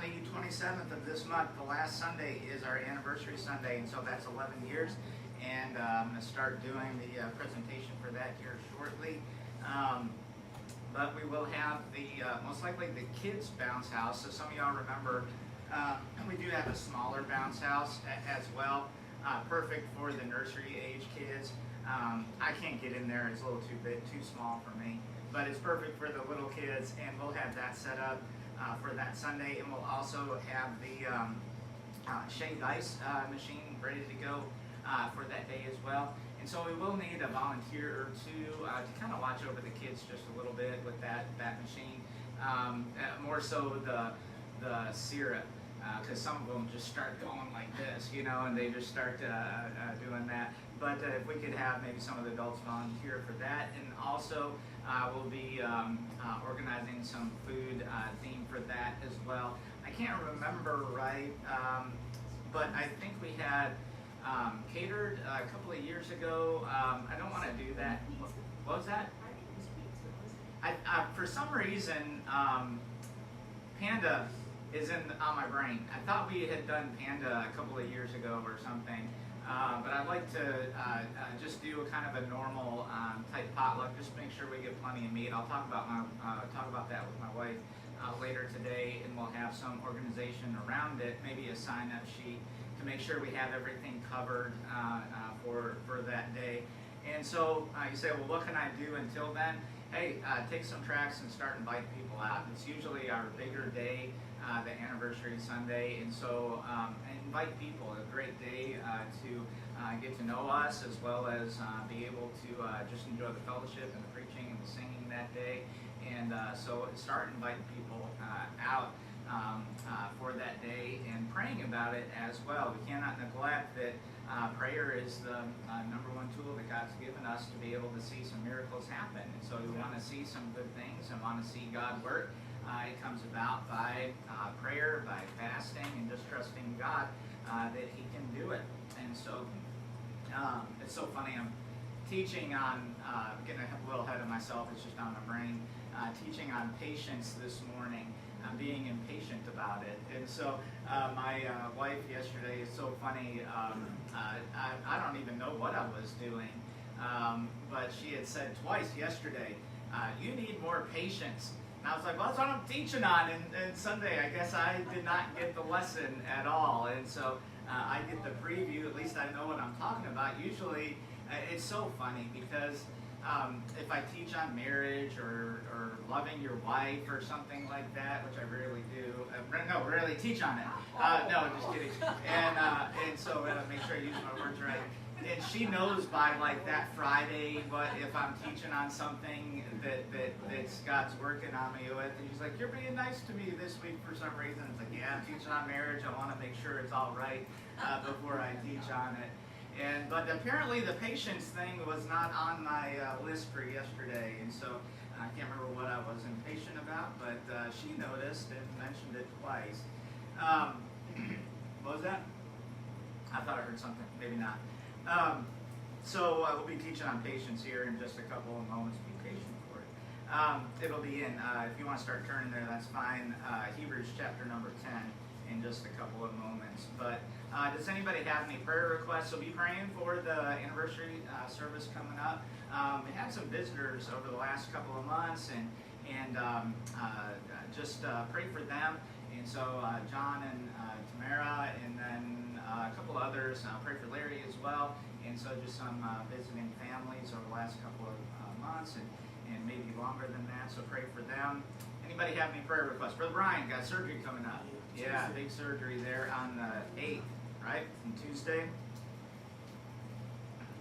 the 27th of this month, the last Sunday, is our anniversary Sunday, and so that's 11 years. And I'm going to start doing the presentation for that here shortly. But we will have the, most likely the kids' bounce house. So some of y'all remember, we do have a smaller bounce house as well, perfect for the nursery age kids. I can't get in there, it's a little too small for me. But it's perfect for the little kids, and we'll have that set up for that Sunday. And we'll also have the shaved ice machine ready to go for that day as well. And so we will need a volunteer or two to kind of watch over the kids just a little bit with that machine. More so the syrup, because some of them just start going like this, you know, and they just start doing that. But if we could have maybe some of the adults volunteer for that. And also we'll be organizing some food theme for that as well. I can't remember right, but I think we had catered a couple of years ago. I don't want to do that. What was that? For some reason, Panda is on my brain. I thought we had done Panda a couple of years ago or something. But I'd like to just do a kind of a normal type potluck, just make sure we get plenty of meat. I'll talk about that with my wife later today, and we'll have some organization around it, maybe a sign-up sheet to make sure we have everything covered for that day. And so you say, well, what can I do until then? Hey, take some tracts and start inviting people out. It's usually our bigger day, the anniversary Sunday, and so invite people. A great day to get to know us, as well as be able to just enjoy the fellowship and the preaching and the singing that day. And so start inviting people out for that day and praying about it as well. We cannot neglect that prayer is the number one tool that God's given us to be able to see some miracles happen. And so we want to see some good things and want to see God work. It comes about by prayer, by fasting, and just trusting God that He can do it. And so it's so funny. I'm teaching on, getting a little ahead of myself, it's just on my brain, teaching on patience this morning. I'm being impatient about it. And so my wife yesterday, is so funny, I don't even know what I was doing, but she had said twice yesterday, you need more patience. And I was like, well, that's what I'm teaching on. And Sunday, I guess I did not get the lesson at all. And so I get the preview, at least I know what I'm talking about. Usually, it's so funny because if I teach on marriage or loving your wife or something like that, which I rarely do, rarely teach on it. No, just kidding. And so make sure I use my words right. And she knows by like that Friday, but if I'm teaching on something that's God's working on me with, and she's like, you're being nice to me this week for some reason. It's like, yeah, I'm teaching on marriage. I want to make sure it's all right before I teach on it. But apparently the patience thing was not on my list for yesterday, and so I can't remember what I was impatient about, but she noticed and mentioned it twice. What was that? I thought I heard something, maybe not. So we'll be teaching on patience here in just a couple of moments. Be patient for it. It'll be in, if you want to start turning there, that's fine, Hebrews chapter number 10 in just a couple of moments. But does anybody have any prayer requests? So be praying for the anniversary service coming up. We had some visitors over the last couple of months, and just pray for them. And so John and Tamara, and then a couple others. Pray for Larry as well. And so just some visiting families over the last couple of months, and maybe longer than that. So pray for them. Anybody have any prayer requests? Brother Brian got surgery coming up. Yeah, big surgery there on the 8th, right? On Tuesday.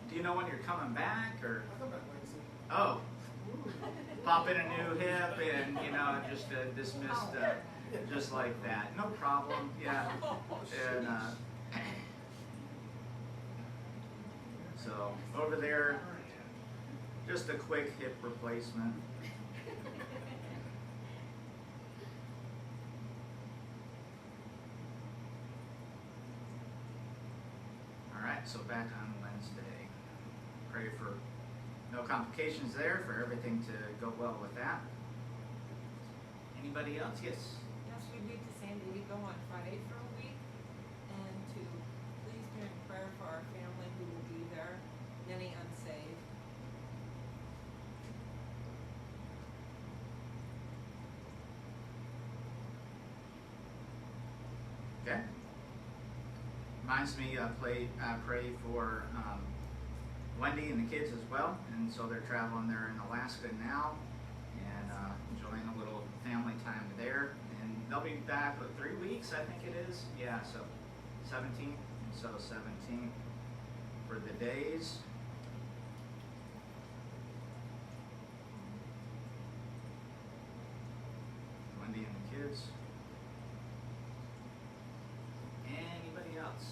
Do you know when you're coming back, or? I come back Wednesday. Oh, pop in a new hip, and just dismissed just like that. No problem. Yeah, and so over there, just a quick hip replacement. So back on Wednesday. Pray for no complications there, for everything to go well with that. Anybody else? Yes? Yes, we moved to San Diego Okay. Reminds me, pray for Wendy and the kids as well. And so they're traveling there in Alaska now and enjoying a little family time there. And they'll be back with 3 weeks, I think it is. Yeah, so 17th. So 17th for the days. Wendy and the kids. Anybody else?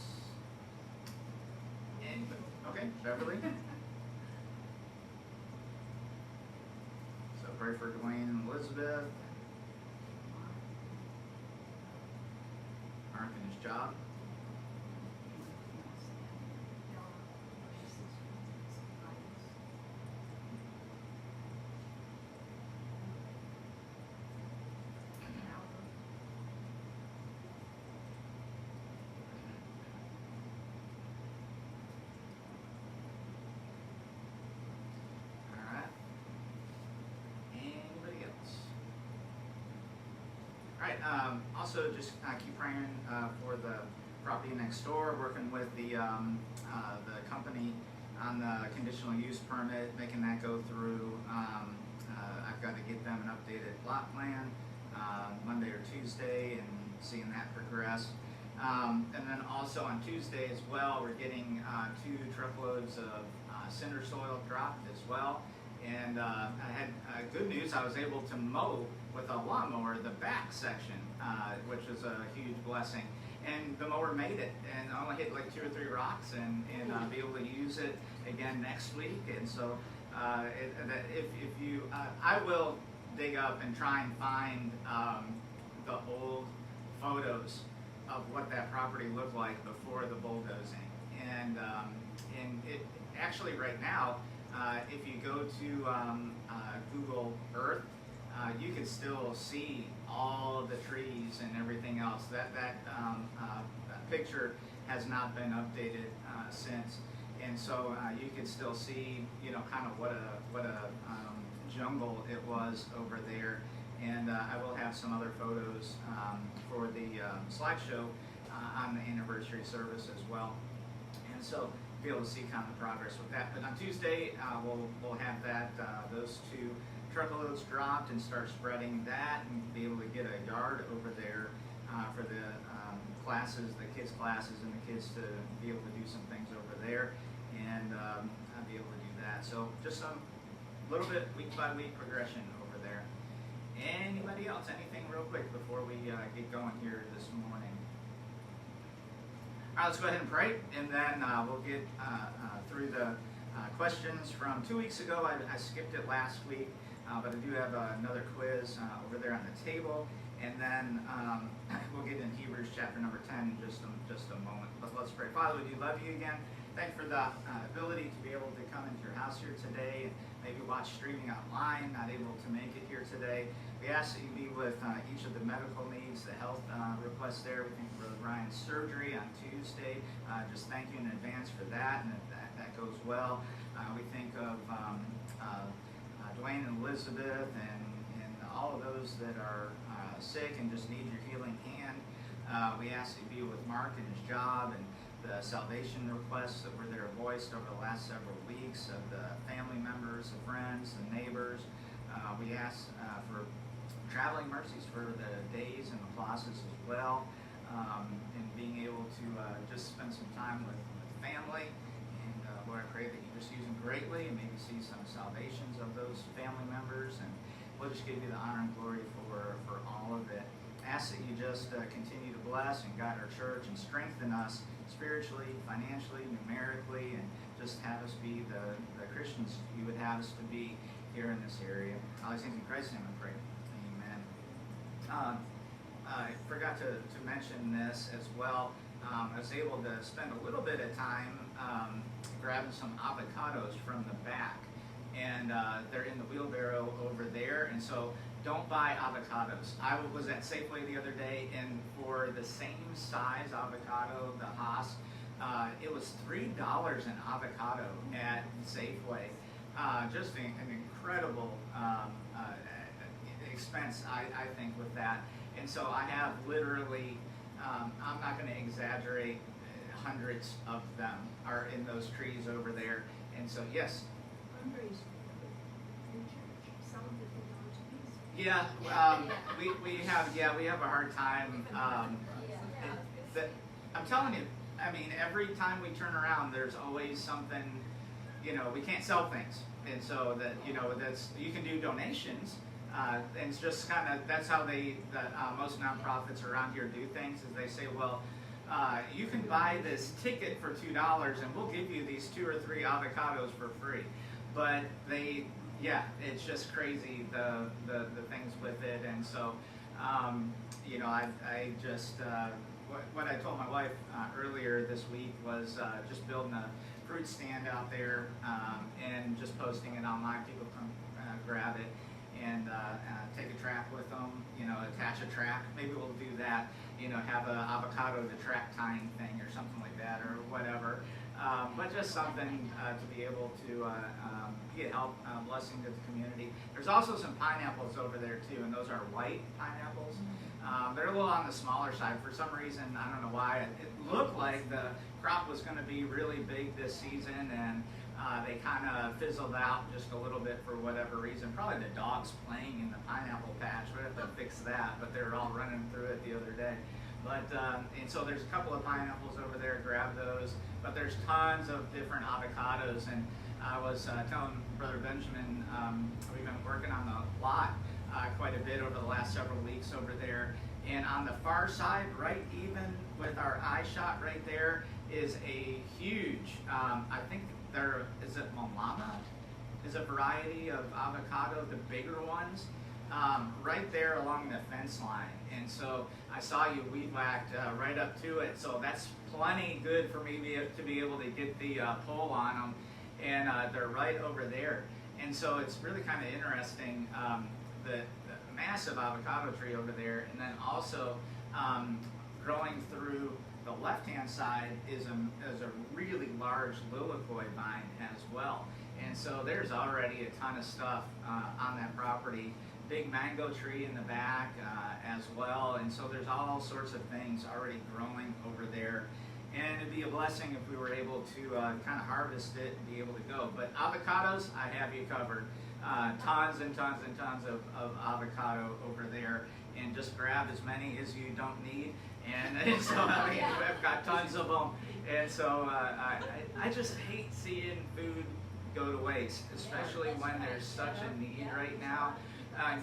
Anybody? Okay, Beverly. So pray for Dwayne and Elizabeth. Mark and his job. Also, just keep praying for the property next door, working with the company on the conditional use permit, making that go through. I've got to get them an updated plot plan Monday or Tuesday and seeing that progress. And then also on Tuesday as well, we're getting 2 truckloads of cinder soil dropped as well. And I had good news. I was able to mow with a lawnmower the back section, which was a huge blessing. And the mower made it, and I only hit like 2 or 3 rocks, and be able to use it again next week. And so, if you, I will dig up and try and find the old photos of what that property looked like before the bulldozing. And it actually right now, if you go to Google Earth, you can still see all of the trees and everything else. That picture has not been updated since, and so you can still see, kind of what a jungle it was over there. And I will have some other photos for the slideshow on the anniversary service as well. And so be able to see kind of the progress with that. But on Tuesday, we'll have that those 2 truckloads dropped and start spreading that, and be able to get a yard over there for the classes, the kids' classes, and the kids to be able to do some things over there, and be able to do that. So just some little bit week by week progression over there. Anybody else? Anything real quick before we get going here this morning? All right, let's go ahead and pray, and then we'll get through the questions from 2 weeks ago. I skipped it last week, but I do have another quiz over there on the table, and then we'll get in Hebrews chapter number 10 in just a moment. But let's pray. Father, we do love you again. Thank you for the ability to be able to come into your house here today, and maybe watch streaming online, not able to make it here today. We ask that you be with each of the medical needs, the health requests there. We thank you for Brian's surgery on Tuesday. Just thank you in advance for that, and that goes well. We think of Dwayne and Elizabeth and all of those that are sick and just need your healing hand. We ask that you be with Mark and his job, and the salvation requests that were there voiced over the last several weeks of the family members, the friends, the neighbors. We ask for traveling mercies for the days and the plazas as well, and being able to just spend some time with family. And Lord, I pray that you just use them greatly and maybe see some salvations of those family members. And we'll just give you the honor and glory for all of it. Ask that you just continue to bless and guide our church and strengthen us spiritually, financially, numerically, and just have us be the Christians you would have us to be here in this area. I think in Christ's name I pray. Amen. I forgot to mention this as well. I was able to spend a little bit of time grabbing some avocados from the back, and they're in the wheelbarrow over there. And so don't buy avocados. I was at Safeway the other day, and for the same size avocado, the Haas, it was $3 an avocado at Safeway. Just an incredible expense, I think, with that. And so I have literally I'm not going to exaggerate. Hundreds of them are in those trees over there, and so yes. Yeah, we have a hard time. I'm telling you, I mean, every time we turn around, there's always something. We can't sell things, and so that's you can do donations. And it's just kind of that's how most nonprofits around here do things. Is they say, well, you can buy this ticket for $2, and we'll give you these 2 or 3 avocados for free. But it's just crazy the things with it, and so I just what I told my wife earlier this week was just building a fruit stand out there and just posting it online. People come grab it and take a track with them. Attach a track. Maybe we'll do that. Have an avocado to track tying thing or something like that or whatever. But just something to be able to be a help, blessing to the community. There's also some pineapples over there too, and those are white pineapples. They're a little on the smaller side for some reason. I don't know why. It looked like the crop was going to be really big this season, and they kind of fizzled out just a little bit for whatever reason. Probably the dogs playing in the pineapple patch. We have to fix that, but they were all running through it the other day. But and so there's a couple of pineapples over there. Grab those. But there's tons of different avocados, and I was telling Brother Benjamin we've been working on the lot quite a bit over the last several weeks over there. And on the far side, right even with our eye shot right there, is a huge, I think is it Momama? Is a variety of avocado, the bigger ones, right there along the fence line. And so I saw you weed whacked right up to it, so that's plenty good for me to be able to get the pole on them, and they're right over there. And so it's really kind of interesting, the massive avocado tree over there, and then also growing through the left-hand side is a really large lilikoi vine as well. And so there's already a ton of stuff on that property. Big mango tree in the back as well, and so there's all sorts of things already growing over there. And it'd be a blessing if we were able to kind of harvest it and be able to go. But avocados, I have you covered. Tons and tons and tons of avocado over there, and just grab as many as you don't need. And so I mean, I've got tons of them, and so I just hate seeing food go to waste, especially when there's such a need right now.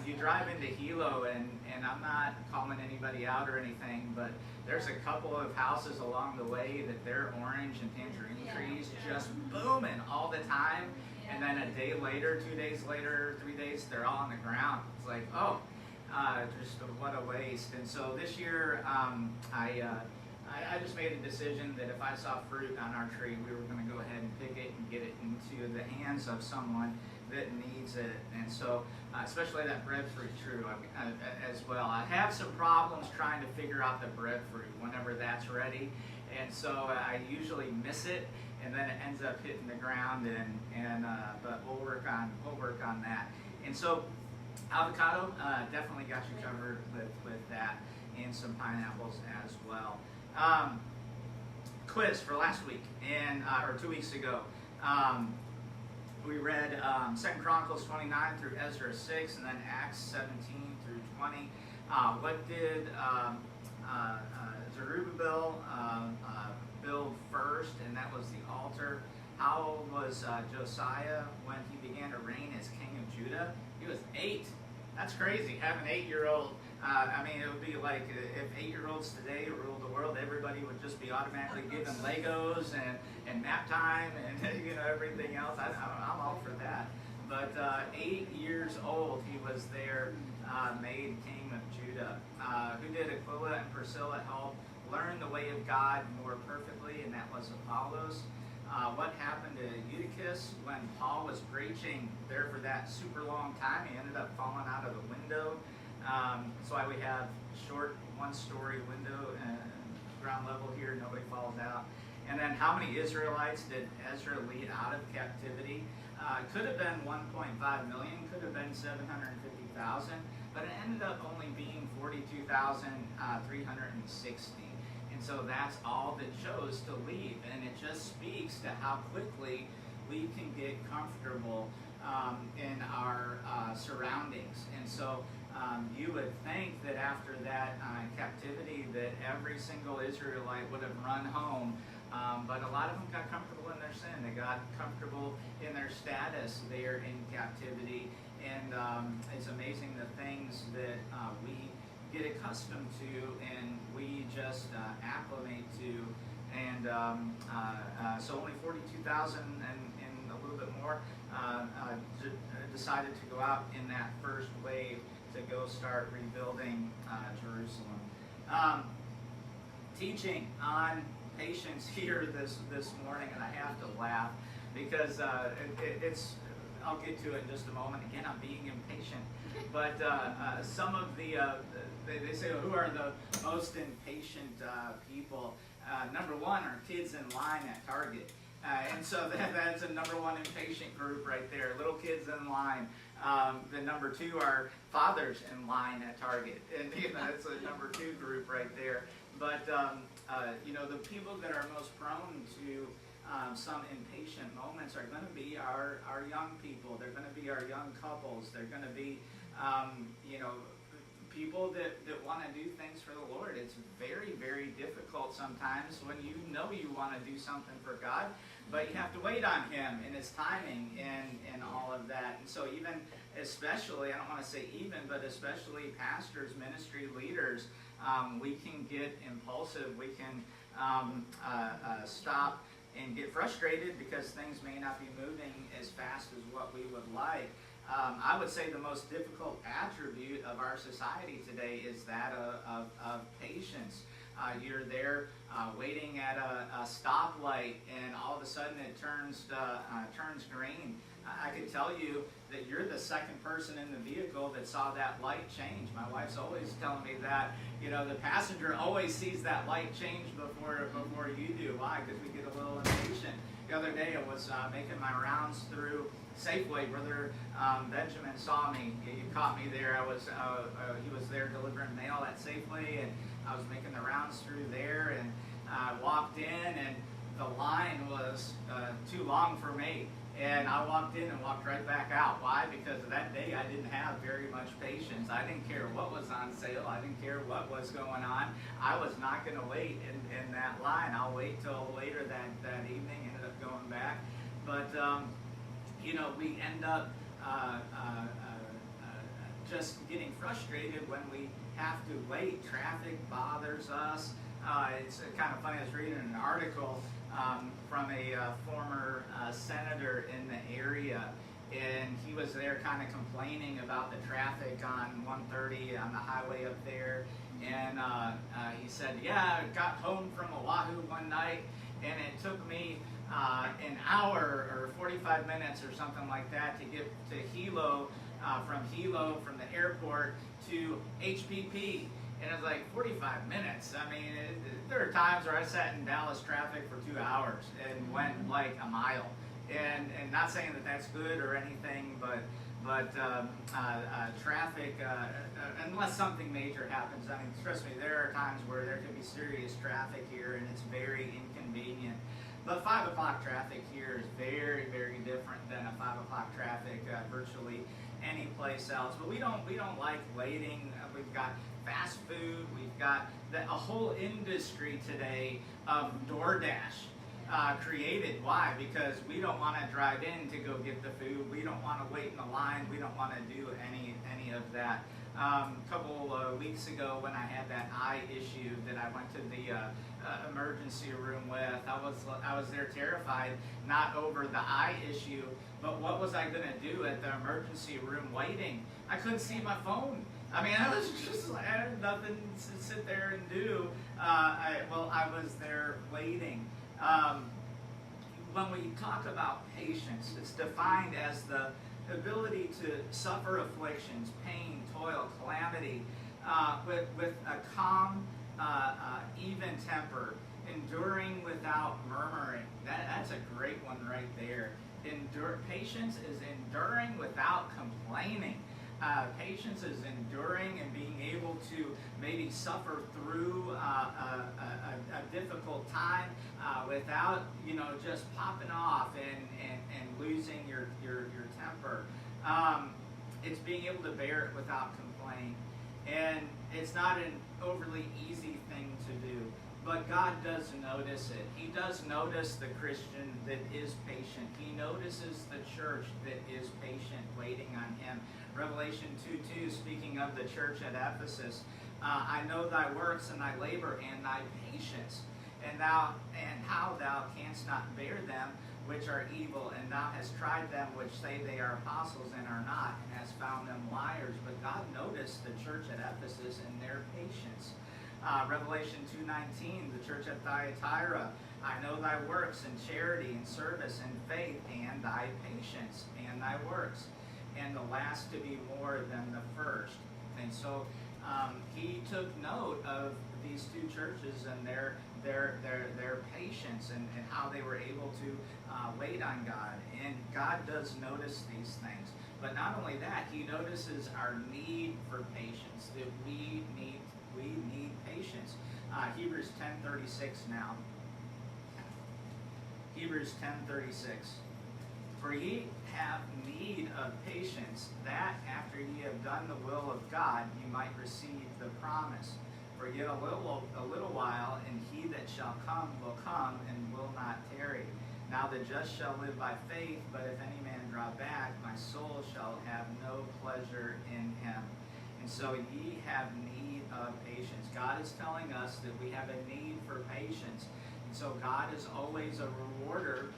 You drive into Hilo, and I'm not calling anybody out or anything, but there's a couple of houses along the way that their orange and tangerine trees just booming all the time, and then a day later, 2 days later, 3 days, they're all on the ground. It's like, oh, just what a waste. And so this year, I just made a decision that if I saw fruit on our tree, we were going to go ahead and pick it and get it into the hands of someone that needs it. And so, especially that breadfruit tree as well. I have some problems trying to figure out the breadfruit whenever that's ready, and so I usually miss it, and then it ends up hitting the ground. But we'll work on that. And so, avocado definitely got you covered with that, and some pineapples as well. Quiz for last week or 2 weeks ago. We read 2 Chronicles 29 through Ezra 6, and then Acts 17 through 20. What did Zerubbabel build first? And that was the altar. How old was Josiah when he began to reign as king of Judah? He was 8. That's crazy, having an 8-year-old. I mean, it would be like if 8-year-olds today ruled the world, everybody would just be automatically given Legos and nap time and everything else. I'm all for that. But 8 years old, he was there, made king of Judah. Who did Aquila and Priscilla help learn the way of God more perfectly, and that was Apollos. What happened to Eutychus when Paul was preaching there for that super long time? He ended up falling out of the window. That's why we have short one-story window and ground level here. Nobody falls out. And then how many Israelites did Ezra lead out of captivity? Could have been 1.5 million, could have been 750,000, but it ended up only being 42,360. And so that's all that chose to leave. And it just speaks to how quickly we can get comfortable in our surroundings. And so you would think that after that captivity that every single Israelite would have run home, but a lot of them got comfortable in their sin. They got comfortable in their status there in captivity. And it's amazing the things that we get accustomed to and we just acclimate to. And so only 42,000 and a little bit more decided to go out in that first wave to go start rebuilding Jerusalem. Teaching on patience here this morning, and I have to laugh because it's, I'll get to it in just a moment. Again, I'm being impatient. But some of the, they say, well, who are the most impatient people? Number one are kids in line at Target. And so that's a number one impatient group right there, little kids in line. The number two are fathers in line at Target. And that's a number two group right there. But, the people that are most prone to some impatient moments are going to be our young people. They're going to be our young couples. They're going to be, people that want to do things for the Lord. It's very, very difficult sometimes when you know you want to do something for God, but you have to wait on Him and His timing and all of that. And so even, especially, I don't want to say even, but especially pastors, ministry leaders, we can get impulsive. We can stop and get frustrated because things may not be moving as fast as what we would like. I would say the most difficult attribute of our society today is that of patience. You're there waiting at a stoplight, and all of a sudden it turns green. I could tell you that you're the second person in the vehicle that saw that light change. My wife's always telling me that, the passenger always sees that light change before you do. Why? Because we get a little impatient. The other day I was making my rounds through Safeway. Brother Benjamin saw me. He caught me there. He was there delivering mail at Safeway, and I was making the rounds through there, and I walked in, and the line was too long for me. And I walked in and walked right back out. Why? Because that day I didn't have very much patience. I didn't care what was on sale. I didn't care what was going on. I was not going to wait in that line. I'll wait till later that evening. Ended up going back. But, we end up just getting frustrated when we have to wait. Traffic bothers us. It's kind of funny. I was reading an article from a former senator in the area, and he was there kind of complaining about the traffic on 130 on the highway up there. And he said, yeah, I got home from Oahu one night, and it took me an hour or 45 minutes or something like that to get to Hilo, from the airport to HPP. And it was like 45 minutes. I mean, there are times where I sat in Dallas traffic for 2 hours and went like a mile. And not saying that that's good or anything, but traffic, unless something major happens, I mean, trust me, there are times where there can be serious traffic here, and it's very inconvenient. But 5 o'clock traffic here is very, very different than a 5 o'clock traffic virtually any place else. But we don't like waiting. We've got fast food. We've got a whole industry today of DoorDash created. Why? Because we don't want to drive in to go get the food. We don't want to wait in the line. We don't want to do any of that. A couple weeks ago, when I had that eye issue that I went to the emergency room with, I was there terrified, not over the eye issue, but what was I going to do at the emergency room waiting? I couldn't see my phone. I mean, I was just, I had nothing to sit there and do. I was there waiting. When we talk about patience, it's defined as the ability to suffer afflictions, pain, toil, calamity, with a calm, even temper, enduring without murmuring. That's a great one right there. Patience is enduring without complaining. Patience is enduring and being able to maybe suffer through difficult time without, just popping off and losing your temper. It's being able to bear it without complaint. And it's not an overly easy thing to do. But God does notice it. He does notice the Christian that is patient. He notices the church that is patient, waiting on him. Revelation 2:2, speaking of the church at Ephesus, I know thy works and thy labor and thy patience, and how thou canst not bear them which are evil, and thou hast tried them which say they are apostles and are not, and hast found them liars. But God noticed the church at Ephesus and their patience. Revelation 2:19, the church at Thyatira, I know thy works and charity and service and faith and thy patience and thy works, and the last to be more than the first. And so he took note of these two churches and their patience and how they were able to wait on God. And God does notice these things. But not only that, he notices our need for patience, that we need patience. Hebrews 10:36 now. Hebrews 10:36. For ye have need of patience, that after ye have done the will of God, ye might receive the promise. For yet a little while, and he that shall come will come and will not tarry. Now the just shall live by faith, but if any man draw back, my soul shall have no pleasure in him. And so ye have need of patience. God is telling us that we have a need for patience. And so God is always a rewarder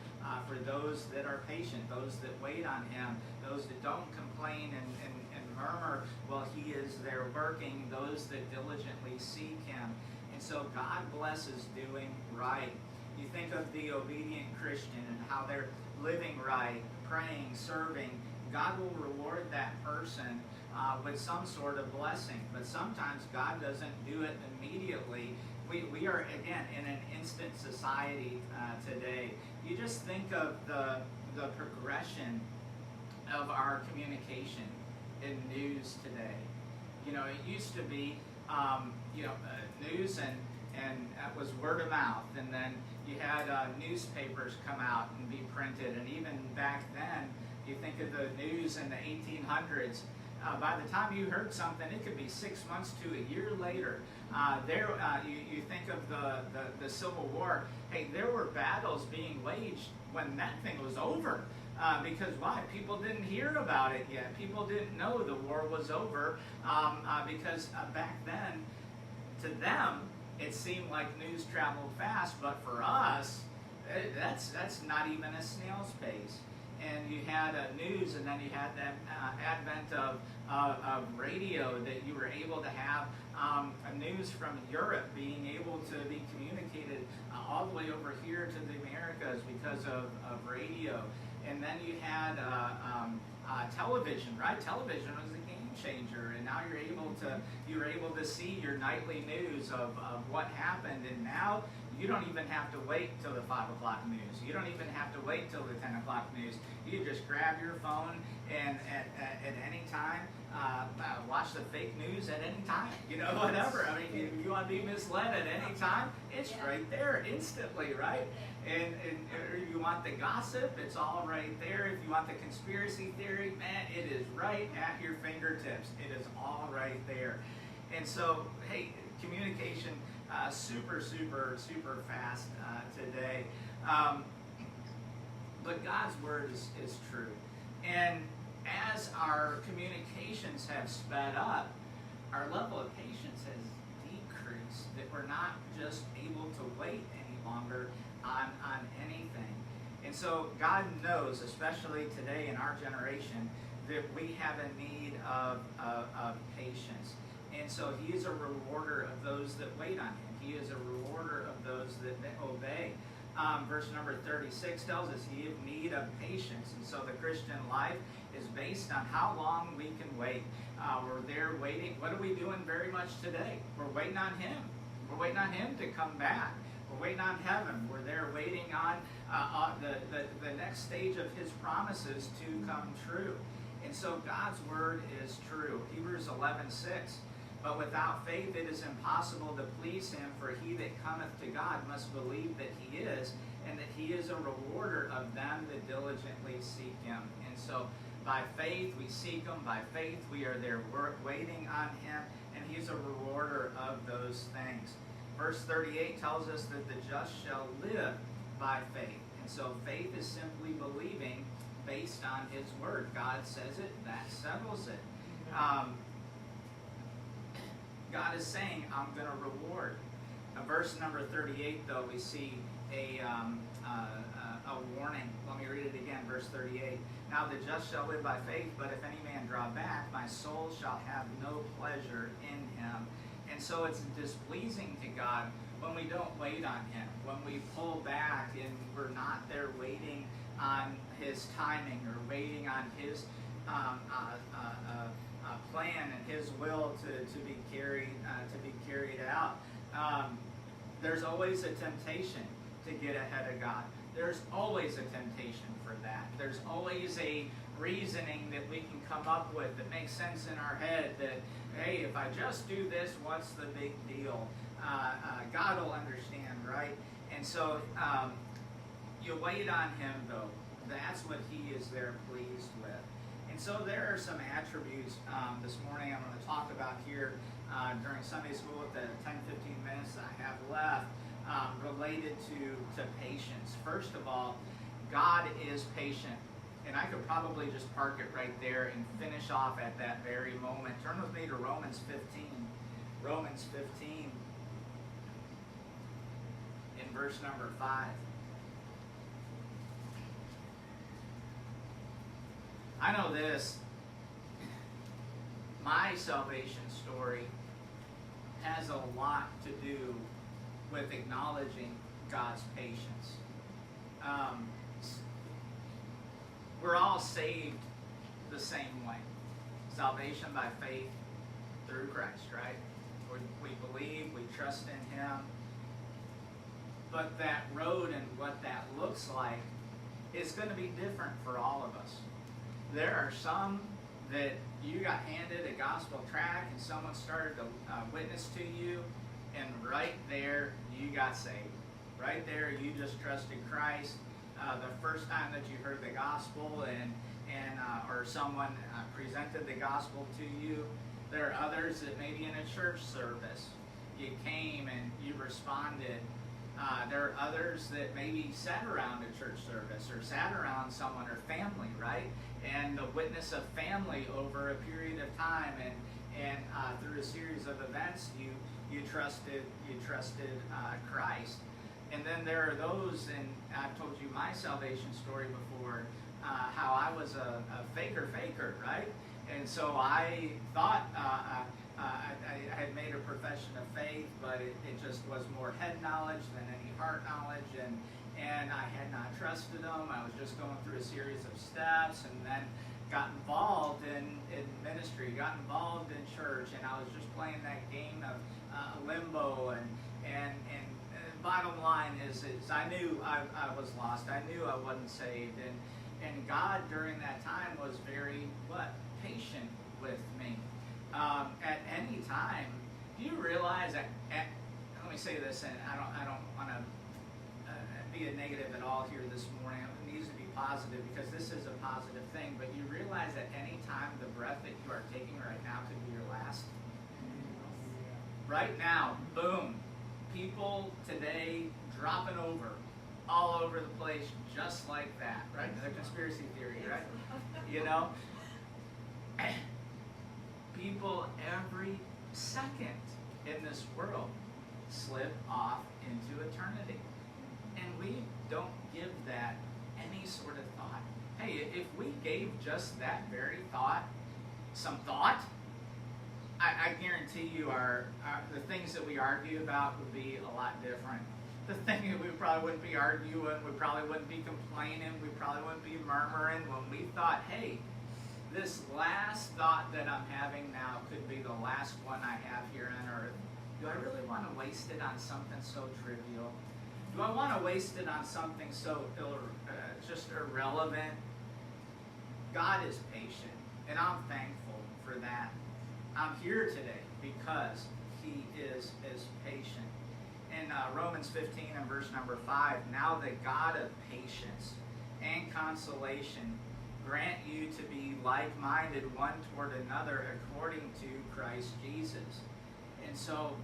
for those that are patient, those that wait on him, those that don't complain and murmur while he is there working, those that diligently seek him. And so God blesses doing right. You think of the obedient Christian and how they're living right, praying, serving. God will reward that person with some sort of blessing. But sometimes God doesn't do it immediately. We are, again, in an instant society today. You just think of the progression of our communication in news today. It used to be, news and that was word of mouth. And then you had newspapers come out and be printed. And even back then, you think of the news in the 1800s. By the time you heard something, it could be 6 months to a year later. You think of the Civil War. Hey, there were battles being waged when that thing was over. Because why? People didn't hear about it yet. People didn't know the war was over because back then, to them, it seemed like news traveled fast. But for us, that's not even a snail's pace. And you had news, and then you had that advent of radio, that you were able to have news from Europe being able to be communicated all the way over here to the Americas because of radio. And then you had television, right? Television was a game changer, and now you were able to see your nightly news of what happened. And now you don't even have to wait till the 5 o'clock news. You don't even have to wait till the 10 o'clock news. You just grab your phone and at any time watch the fake news at any time. Whatever. I mean, if you want to be misled at any time, it's right there instantly, right? And if you want the gossip, it's all right there. If you want the conspiracy theory, man, it is right at your fingertips. It is all right there. And so, hey, communication, super fast today. But God's word is true. And as our communications have sped up, our level of patience has decreased, that we're not just able to wait any longer on anything. And so God knows, especially today in our generation, that we have a need of patience. And so he is a rewarder of those that wait on him. He is a rewarder of those that obey. Verse number 36 tells us he have need of patience. And so the Christian life is based on how long we can wait. We're there waiting. What are we doing very much today? We're waiting on him. We're waiting on him to come back. We're waiting on heaven. We're there waiting on the next stage of his promises to come true. And so God's word is true. Hebrews 11:6. But without faith it is impossible to please him, for he that cometh to God must believe that he is, and that he is a rewarder of them that diligently seek him. And so by faith we seek him, by faith we are there waiting on him, and he's a rewarder of those things. Verse 38 tells us that the just shall live by faith. And so faith is simply believing based on his word. God says it, that settles it. God is saying, I'm going to reward. Verse number 38, though, we see a warning. Let me read it again, verse 38. Now the just shall live by faith, but if any man draw back, my soul shall have no pleasure in him. And so it's displeasing to God when we don't wait on him, when we pull back and we're not there waiting on his timing or waiting on his plan and his will to be carried out. There's always a temptation to get ahead of God. There's always a temptation for that. There's always a reasoning that we can come up with that makes sense in our head that, hey, if I just do this, what's the big deal? God will understand, right? And so you wait on him, though. That's what he is there pleased with. And so there are some attributes this morning I'm going to talk about here during Sunday school at the 10-15 minutes that I have left related to patience. First of all, God is patient. And I could probably just park it right there and finish off at that very moment. Turn with me to Romans 15. Romans 15 in verse number 5. I know this. My salvation story has a lot to do with acknowledging God's patience. We're all saved the same way. Salvation by faith through Christ, right? We believe, we trust in him. But that road and what that looks like is going to be different for all of us. There are some that you got handed a gospel tract and someone started to witness to you, and right there you got saved. Right there you just trusted Christ the first time that you heard the gospel or someone presented the gospel to you. There are others that maybe in a church service you came and you responded. There are others that maybe sat around a church service or sat around someone or family, right? And the witness of family over a period of time and through a series of events you trusted Christ. And then there are those, and I've told you my salvation story before, how I was a faker, right? And so I thought I had made a profession of faith, but it just was more head knowledge than any heart knowledge, and I had not trusted him. I was just going through a series of steps, and then got involved in ministry, got involved in church, and I was just playing that game of limbo, and bottom line is I knew I was lost. I knew I wasn't saved, and God during that time was very patient with me. At any time, do you realize that? Let me say this, and I don't want to be a negative at all here this morning. It needs to be positive because this is a positive thing. But you realize that any time the breath that you are taking right now could be your last. Right now, boom. People today dropping over all over the place just like that, right? The conspiracy theory, right? You know? People every second in this world slip off into eternity. And we don't give that any sort of thought. Hey, if we gave just that very thought some thought, I guarantee you the things that we argue about would be a lot different. The thing that we probably wouldn't be arguing, we probably wouldn't be complaining, we probably wouldn't be murmuring when we thought, hey, this last thought that I'm having now could be the last one I have here on earth. Do I really want to waste it on something so trivial? Do I want to waste it on something so just irrelevant? God is patient, and I'm thankful for that. I'm here today because he is patient. In Romans 15 and verse number 5, now the God of patience and consolation grant you to be like-minded one toward another according to Christ Jesus. And so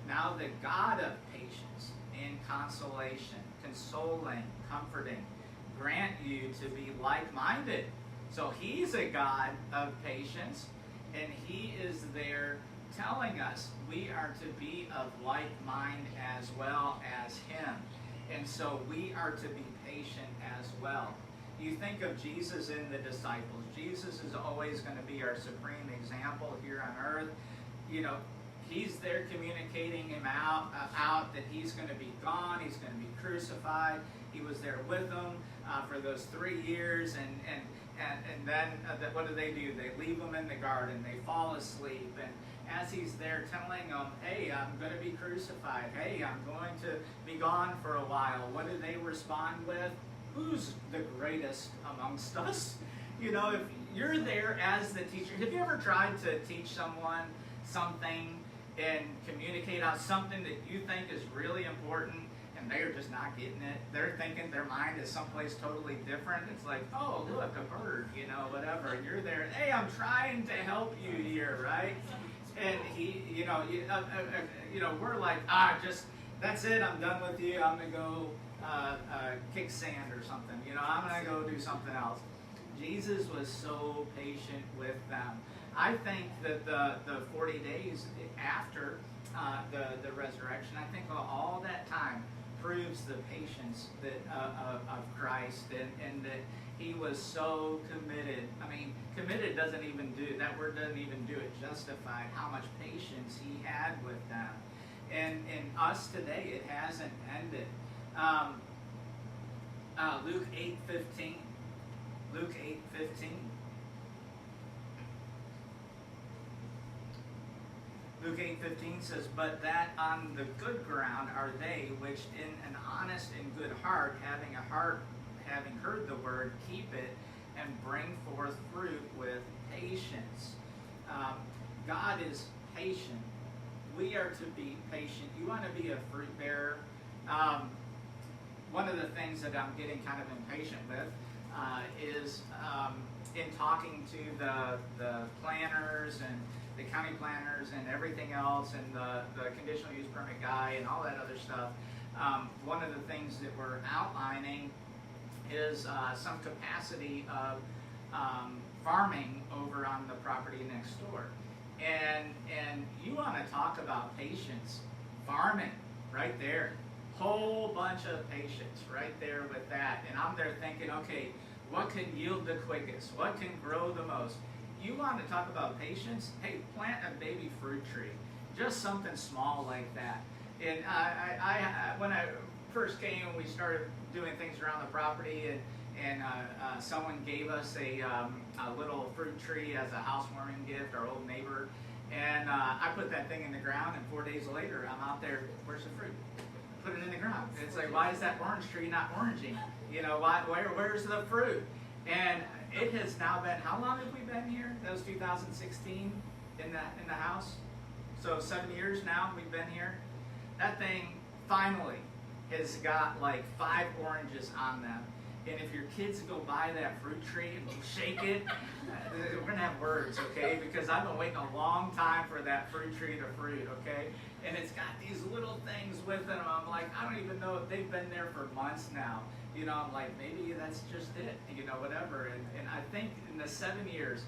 now the God of patience and consolation, consoling, comforting, grant you to be like-minded. So he's a God of patience, and he is there telling us we are to be of like mind as well as him. And so we are to be patient as well. You think of Jesus and the disciples. Jesus is always going to be our supreme example here on earth. You know, he's there communicating him out that he's going to be gone, he's going to be crucified. He was there with them for those 3 years, and then what do? They leave him in the garden, they fall asleep, and as he's there telling them, hey, I'm going to be crucified, hey, I'm going to be gone for a while, what do they respond with? Who's the greatest amongst us? You know, if you're there as the teacher, have you ever tried to teach someone something and communicate out something that you think is really important, and they're just not getting it? They're thinking their mind is someplace totally different. It's like, oh, look, a bird, you know, whatever. And you're there, hey, I'm trying to help you here, right? And he, you know, we're like, that's it, I'm done with you. I'm going to go kick sand or something. You know, I'm going to go do something else. Jesus was so patient with them. I think that the 40 days after the resurrection, I think all that time proves the patience that of Christ, and that he was so committed. I mean, committed doesn't even do, that word doesn't even do it justified how much patience he had with them. And in us today, it hasn't ended. Luke 8:15. Luke 8:15. Luke 8:15 says, but that on the good ground are they which in an honest and good heart, having heard the word, keep it and bring forth fruit with patience. God is patient. We are to be patient. You want to be a fruit bearer. One of the things that I'm getting kind of impatient with is in talking to the planners and the county planners and everything else, and the conditional use permit guy and all that other stuff. One of the things that we're outlining is some capacity of farming over on the property next door. And you want to talk about patience. Farming, right there. Whole bunch of patience right there with that. And I'm there thinking, okay, what can yield the quickest? What can grow the most? You want to talk about patience? Hey, plant a baby fruit tree. Just something small like that. And I when I first came, we started doing things around the property, and someone gave us a little fruit tree as a housewarming gift, our old neighbor. And I put that thing in the ground, and 4 days later, I'm out there, where's the fruit? Put it in the ground. It's like, why is that orange tree not oranging? You know, where's the fruit? And it has now been, how long have we been here? That was 2016 in the house. So 7 years now we've been here. That thing finally has got like 5 oranges on them. And if your kids go by that fruit tree and shake it, we're going to have words, okay? Because I've been waiting a long time for that fruit tree to fruit, okay? And it's got these little things with it. I'm like, I don't even know if they've been there for months now. You know, I'm like, maybe that's just it, you know, whatever. And I think in the 7 years,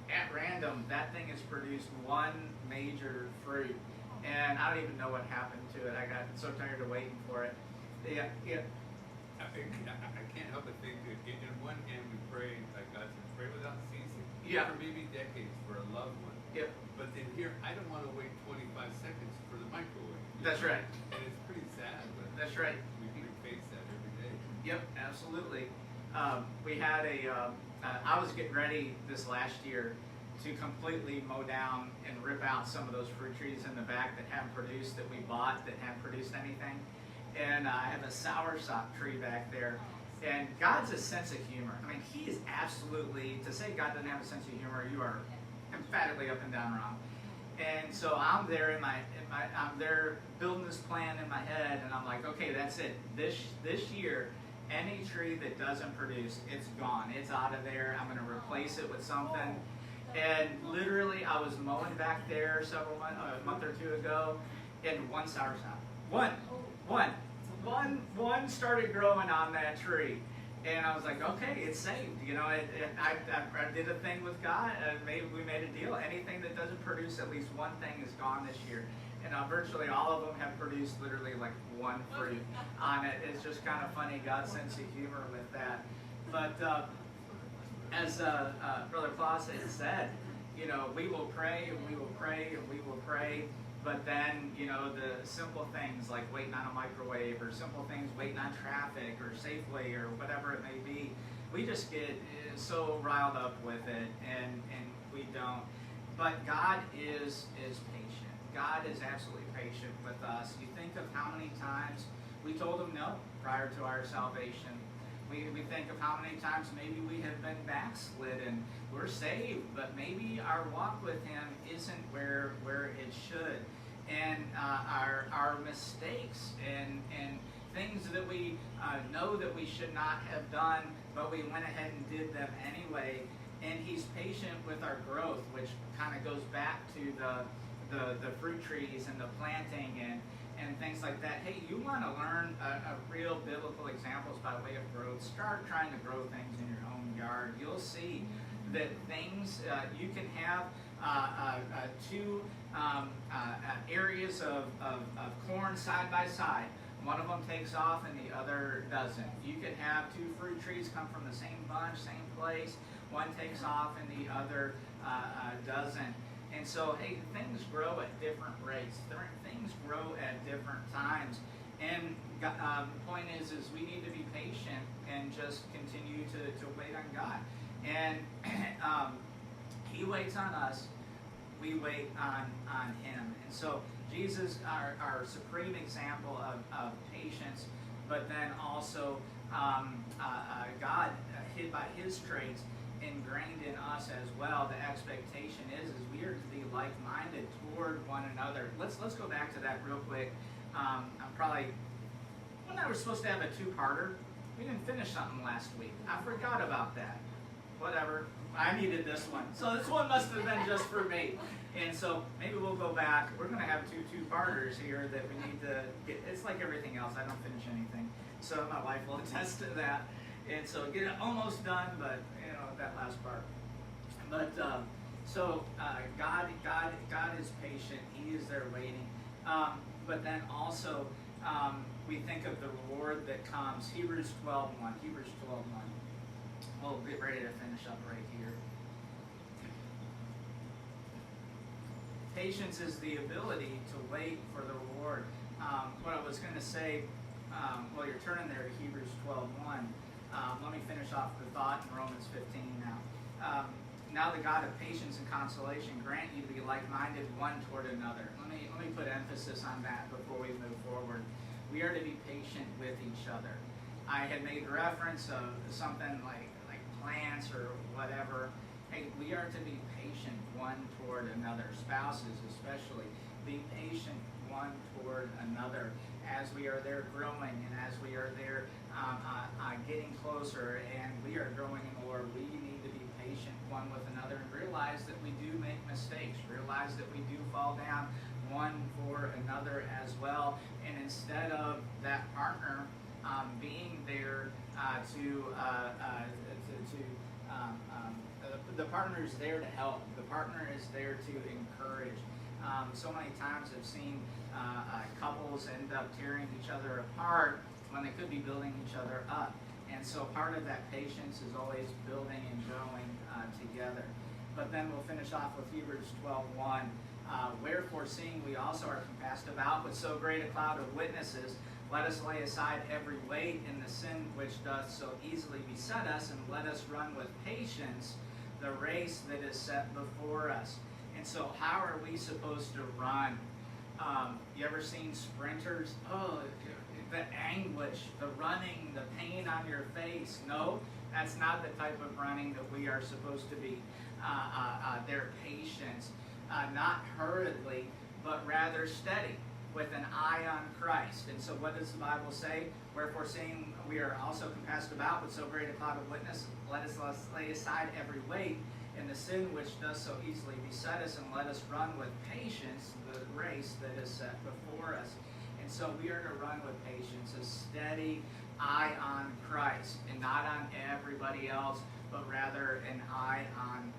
at random, that thing has produced 1 major fruit. And I don't even know what happened to it. I got so tired of waiting for it. Yeah. I can't help but think that in one hand we pray, like God said, pray without ceasing. Yeah. For maybe decades for a loved one. Yeah. But then here, I don't want to wait 25 seconds for the microwave. That's right. And it's pretty sad, but That's right. We face that every day. Yep, absolutely. We had I was getting ready this last year to completely mow down and rip out some of those fruit trees in the back that haven't produced, that we bought, that haven't produced anything. And I have a soursop tree back there. And God's a sense of humor. I mean, he is absolutely, to say God doesn't have a sense of humor, you are emphatically up and down wrong. And so I'm there I'm there building this plan in my head, and I'm like, okay, that's it. This year, any tree that doesn't produce, it's gone. It's out of there. I'm going to replace it with something. And literally, I was mowing back there a month or two ago, and one soursop. One started growing on that tree. And I was like, okay, it's saved. You know, I did a thing with God, and we made a deal. Anything that doesn't produce at least one thing is gone this year. And virtually all of them have produced literally like one fruit on it. It's just kind of funny, God's sense of humor with that. But as Brother Klaus had said, you know, we will pray and we will pray and we will pray. But then, you know, the simple things like waiting on a microwave, or simple things waiting on traffic or Safeway or whatever it may be, we just get so riled up with it, and we don't. But God is patient. God is absolutely patient with us. You think of how many times we told him no prior to our salvation. We think of how many times maybe we have been backslidden. We're saved, but maybe our walk with him isn't where it should. And our mistakes and things that we know that we should not have done, but we went ahead and did them anyway. And he's patient with our growth, which kind of goes back to the fruit trees and the planting and things like that. Hey, you want to learn a real biblical examples by way of growth, start trying to grow things in your own yard. You'll see that things, you can have two areas of corn side by side. One of them takes off and the other doesn't. You can have two fruit trees come from the same bunch, same place. One takes off and the other doesn't. And so, hey, things grow at different rates. Things grow at different times. And the point is we need to be patient and just continue to wait on God. And he waits on us. We wait on him. And so Jesus, our supreme example of patience, but then also God, hid by his traits, ingrained in us as well. The expectation is we are to be like-minded toward one another. Let's go back to that real quick. When I was supposed to have a two-parter, we didn't finish something last week. I forgot about that. Whatever. I needed this one. So this one must have been just for me. And so maybe we'll go back. We're going to have two-parters here that we need to get. It's like everything else. I don't finish anything. So my wife will attest to that. And so get it almost done, but you know, that last part. But God is patient. He is there waiting. But then also we think of the reward that comes. Hebrews 12:1. Hebrews 12:1. We'll get ready to finish up right here. Patience is the ability to wait for the reward. What I was going to say, while you're turning there to Hebrews 12:1, let me finish off the thought in Romans 15 now. Now the God of patience and consolation grant you to be like-minded one toward another. Let me put emphasis on that before we move forward. We are to be patient with each other. I had made reference of something like plants or whatever. Hey, we are to be patient one toward another. Spouses especially. Be patient one toward another as we are there growing and as we are there getting closer and we are growing in the Lord. We need to be patient one with another and realize that we do make mistakes. Realize that we do fall down one for another as well. And instead of that partner being there the partner is there to help. The partner is there to encourage. So many times I've seen couples end up tearing each other apart when they could be building each other up. And so part of that patience is always building and growing together. But then we'll finish off with Hebrews 12:1. Wherefore, seeing we also are compassed about with so great a cloud of witnesses, let us lay aside every weight and the sin which doth so easily beset us, and let us run with patience the race that is set before us. And so how are we supposed to run? You ever seen sprinters? Oh, the anguish, the running, the pain on your face. No, that's not the type of running that we are supposed to be. Their patience. not hurriedly, but rather steady, with an eye on Christ. And so what does the Bible say? Wherefore, seeing we are also compassed about with so great a cloud of witness, let us lay aside every weight and the sin which does so easily beset us, and let us run with patience the race that is set before us. And so we are to run with patience, a steady eye on Christ, and not on everybody else, but rather an eye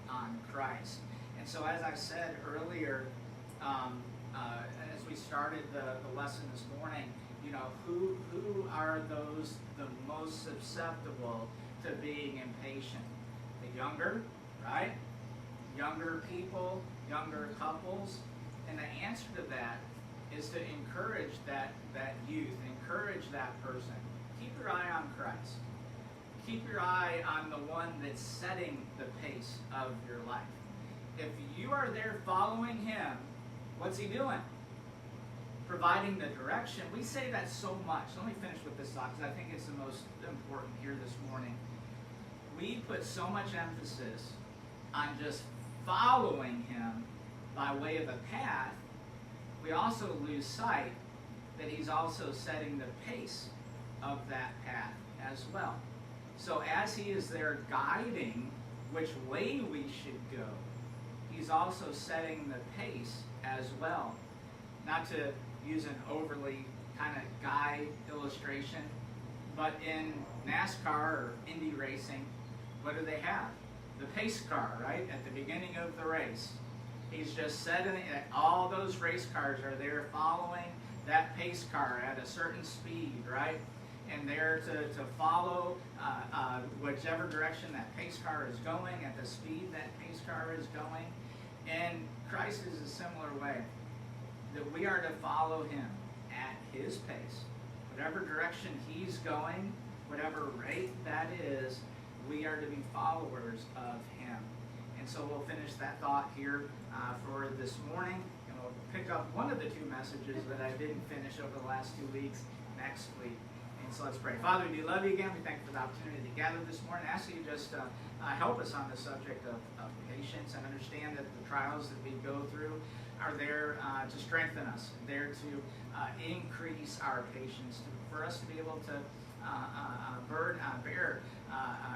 on Christ. And so, as I said earlier, as we started the lesson this morning, who are those the most susceptible to being impatient? The younger, right? Younger people, younger couples. And the answer to that is to encourage that youth, encourage that person. Keep your eye on Christ. Keep your eye on the one that's setting the pace of your life. If you are there following him, what's he doing? Providing the direction. We say that so much. Let me finish with this thought, because I think it's the most important here this morning. We put so much emphasis on just following him by way of a path. We also lose sight that he's also setting the pace of that path as well. So as he is there guiding which way we should go, he's also setting the pace as well. Not to use an overly kind of guide illustration, but in NASCAR or Indy racing, what do they have? The pace car, right? At the beginning of the race. He's just setting it. All those race cars are there following that pace car at a certain speed, right? And they're to follow whichever direction that pace car is going, at the speed that pace car is going. And Christ is a similar way, that we are to follow him at his pace. Whatever direction he's going, whatever rate that is, we are to be followers of him. And so we'll finish that thought here for this morning, and we'll pick up one of the two messages that I didn't finish over the last 2 weeks next week. And so let's pray. Father, we do love you again. We thank you for the opportunity to gather this morning. I ask you just help us on the subject of patience, and understand that the trials that we go through are there to strengthen us, there to increase our patience, for us to be able to bear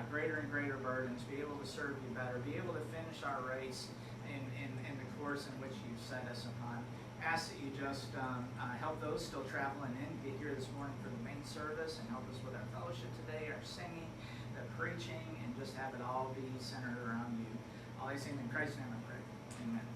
greater and greater burdens, be able to serve you better, be able to finish our race in the course in which you've set us upon. Ask that you just help those still traveling in, get here this morning for the main service, and help us with our fellowship today, our singing, the preaching, and just have it all be centered around you. All these things in Christ's name I pray. Amen.